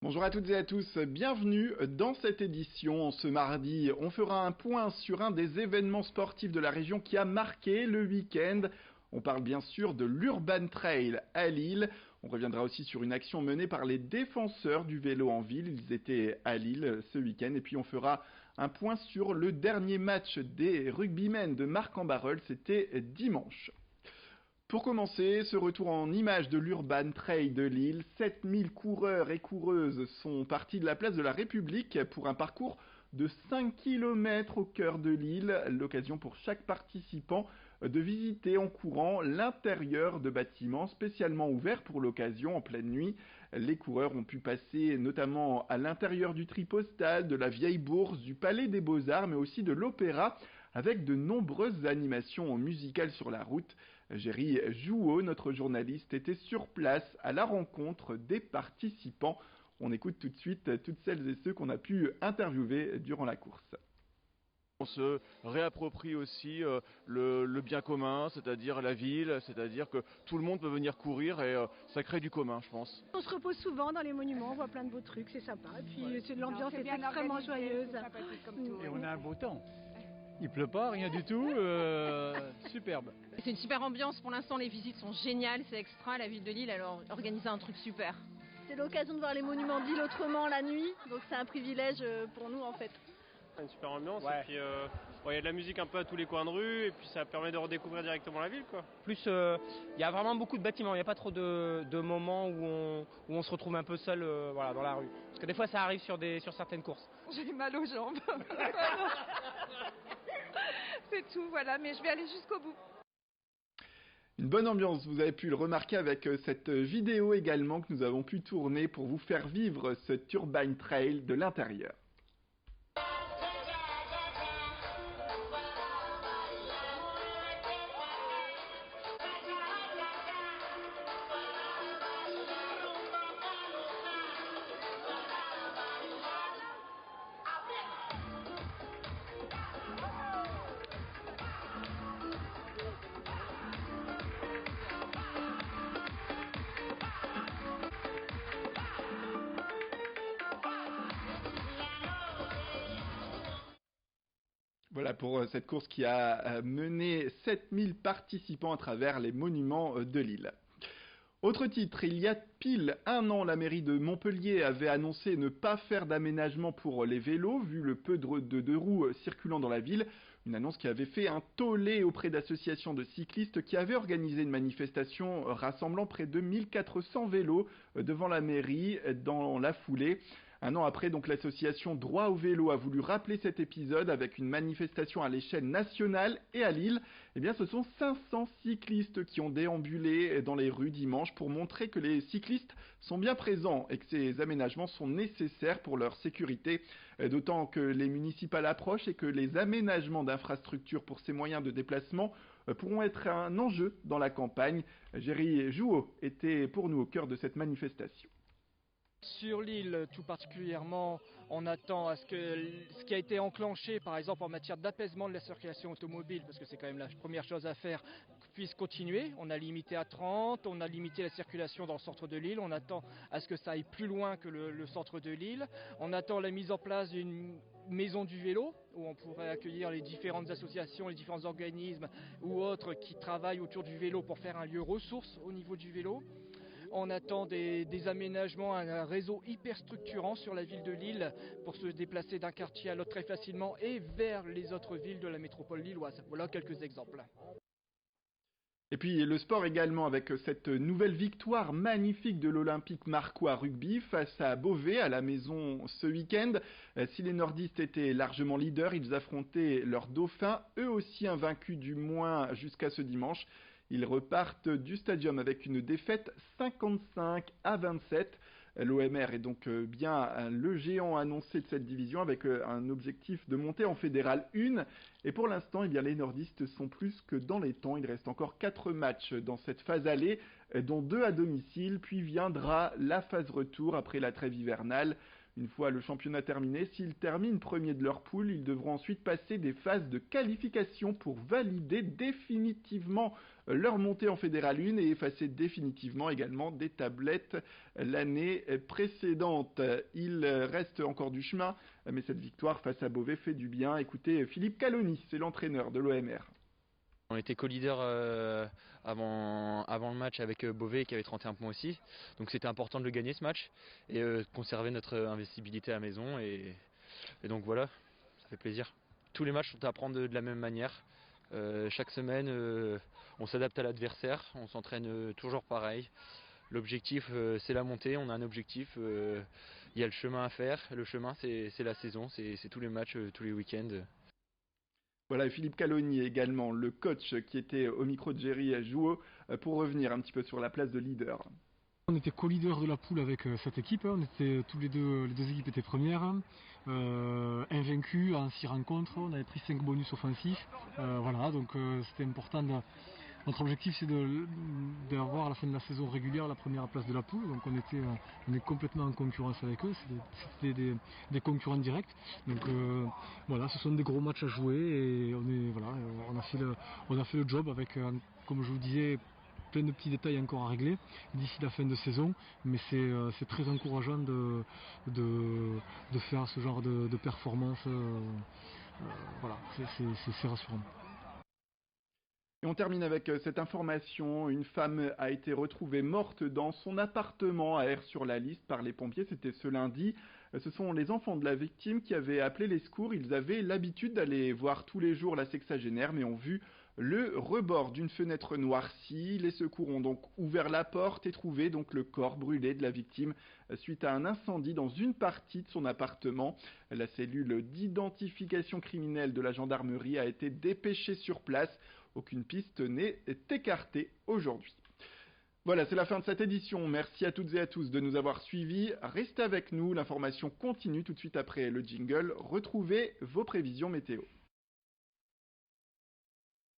Bonjour à toutes et à tous, bienvenue dans cette édition. Ce mardi, on fera un point sur un des événements sportifs de la région qui a marqué le week-end. On parle bien sûr de l'Urban Trail à Lille. On reviendra aussi sur une action menée par les défenseurs du vélo en ville. Ils étaient à Lille ce week-end. Et puis on fera un point sur le dernier match des rugbymen de Marc-en-Barœul. C'était dimanche. Pour commencer, ce retour en images de l'Urban Trail de Lille, 7000 coureurs et coureuses sont partis de la place de la République pour un parcours de 5 km au cœur de Lille, l'occasion pour chaque participant de visiter en courant l'intérieur de bâtiments spécialement ouverts pour l'occasion en pleine nuit. Les coureurs ont pu passer notamment à l'intérieur du Tripostal, de la Vieille Bourse, du Palais des Beaux-Arts, mais aussi de l'Opéra, avec de nombreuses animations musicales sur la route. Géry Jouot, notre journaliste, était sur place à la rencontre des participants. On écoute tout de suite toutes celles et ceux qu'on a pu interviewer durant la course. On se réapproprie aussi le bien commun, c'est-à-dire la ville, c'est-à-dire que tout le monde peut venir courir et ça crée du commun, je pense. On se repose souvent dans les monuments, on voit plein de beaux trucs, c'est sympa. Et puis l'ambiance est extrêmement joyeuse. Et on a un beau temps. Il pleut pas, rien du tout, superbe. C'est une super ambiance pour l'instant, les visites sont géniales, c'est extra. La ville de Lille elle a organisé un truc super. C'est l'occasion de voir les monuments de Lille autrement la nuit, donc c'est un privilège pour nous en fait. Une super ambiance, Ouais. et puis il y a de la musique un peu à tous les coins de rue, et puis ça permet de redécouvrir directement la ville, quoi. Plus, il y a vraiment beaucoup de bâtiments, il n'y a pas trop de moments où on se retrouve un peu seul voilà, dans la rue. Parce que des fois ça arrive sur certaines courses. J'ai mal aux jambes. C'est tout, voilà, mais je vais aller jusqu'au bout. Une bonne ambiance, vous avez pu le remarquer avec cette vidéo également que nous avons pu tourner pour vous faire vivre cet Urban Trail de l'intérieur. Voilà pour cette course qui a mené 7000 participants à travers les monuments de Lille. Autre titre, il y a pile un an, la mairie de Montpellier avait annoncé ne pas faire d'aménagement pour les vélos, vu le peu de deux roues circulant dans la ville. Une annonce qui avait fait un tollé auprès d'associations de cyclistes qui avaient organisé une manifestation rassemblant près de 1400 vélos devant la mairie dans la foulée. Un an après, donc, l'association Droit au vélo a voulu rappeler cet épisode avec une manifestation à l'échelle nationale et à Lille. Eh bien, ce sont 500 cyclistes qui ont déambulé dans les rues dimanche pour montrer que les cyclistes sont bien présents et que ces aménagements sont nécessaires pour leur sécurité. D'autant que les municipales approchent et que les aménagements d'infrastructures pour ces moyens de déplacement pourront être un enjeu dans la campagne. Géry Jouot était pour nous au cœur de cette manifestation. Sur l'île, tout particulièrement, on attend à ce que ce qui a été enclenché, par exemple en matière d'apaisement de la circulation automobile, parce que c'est quand même la première chose à faire, puisse continuer. On a limité à 30, on a limité la circulation dans le centre de l'île, on attend à ce que ça aille plus loin que le centre de l'île. On attend la mise en place d'une maison du vélo, où on pourrait accueillir les différentes associations, les différents organismes ou autres qui travaillent autour du vélo pour faire un lieu ressource au niveau du vélo. On attend des aménagements, un réseau hyper structurant sur la ville de Lille pour se déplacer d'un quartier à l'autre très facilement et vers les autres villes de la métropole lilloise. Voilà quelques exemples. Et puis le sport également avec cette nouvelle victoire magnifique de l'Olympique Marcois Rugby face à Beauvais à la maison ce week-end. Si les nordistes étaient largement leaders, ils affrontaient leurs dauphins, eux aussi invaincus du moins jusqu'à ce dimanche. Ils repartent du stadium avec une défaite 55-27. L'OMR est donc bien le géant annoncé de cette division avec un objectif de monter en fédéral 1. Et pour l'instant, eh bien, les nordistes sont plus que dans les temps. Il reste encore 4 matchs dans cette phase aller, dont 2 à domicile. Puis viendra la phase retour après la trêve hivernale. Une fois le championnat terminé, s'ils terminent premier de leur poule, ils devront ensuite passer des phases de qualification pour valider définitivement leur montée en Fédéral 1 et effacer définitivement également des tablettes l'année précédente. Il reste encore du chemin, mais cette victoire face à Beauvais fait du bien. Écoutez, Philippe Caloni, c'est l'entraîneur de l'OMR. On était co-leader avant le match avec Beauvais qui avait 31 points aussi. Donc c'était important de le gagner ce match et conserver notre invincibilité à la maison. Et donc voilà, ça fait plaisir. Tous les matchs sont à prendre de la même manière. Chaque semaine, on s'adapte à l'adversaire, on s'entraîne toujours pareil. L'objectif, c'est la montée, on a un objectif, il y a le chemin à faire. Le chemin, c'est la saison, c'est tous les matchs, tous les week-ends. Voilà, Philippe Caloni également, le coach qui était au micro de Jerry Jouot, pour revenir un petit peu sur la place de leader. On était co-leader de la poule avec cette équipe, on était les deux équipes étaient premières, invaincus en 6 rencontres, on avait pris 5 bonus offensifs, voilà, donc c'était important. Notre objectif c'est d'avoir à la fin de la saison régulière la première place de la poule, donc on est complètement en concurrence avec eux, c'était des concurrents directs, donc voilà, ce sont des gros matchs à jouer et on a fait le job avec, comme je vous disais, plein de petits détails encore à régler d'ici la fin de saison, mais c'est très encourageant de faire ce genre de performance, voilà, c'est rassurant. Et on termine avec cette information. Une femme a été retrouvée morte dans son appartement à Aire-sur-la-Lys par les pompiers. C'était ce lundi. Ce sont les enfants de la victime qui avaient appelé les secours. Ils avaient l'habitude d'aller voir tous les jours la sexagénaire, mais ont vu le rebord d'une fenêtre noircie. Les secours ont donc ouvert la porte et trouvé donc le corps brûlé de la victime suite à un incendie dans une partie de son appartement. La cellule d'identification criminelle de la gendarmerie a été dépêchée sur place. Aucune piste n'est écartée aujourd'hui. Voilà, c'est la fin de cette édition. Merci à toutes et à tous de nous avoir suivis. Restez avec nous, l'information continue tout de suite après le jingle. Retrouvez vos prévisions météo.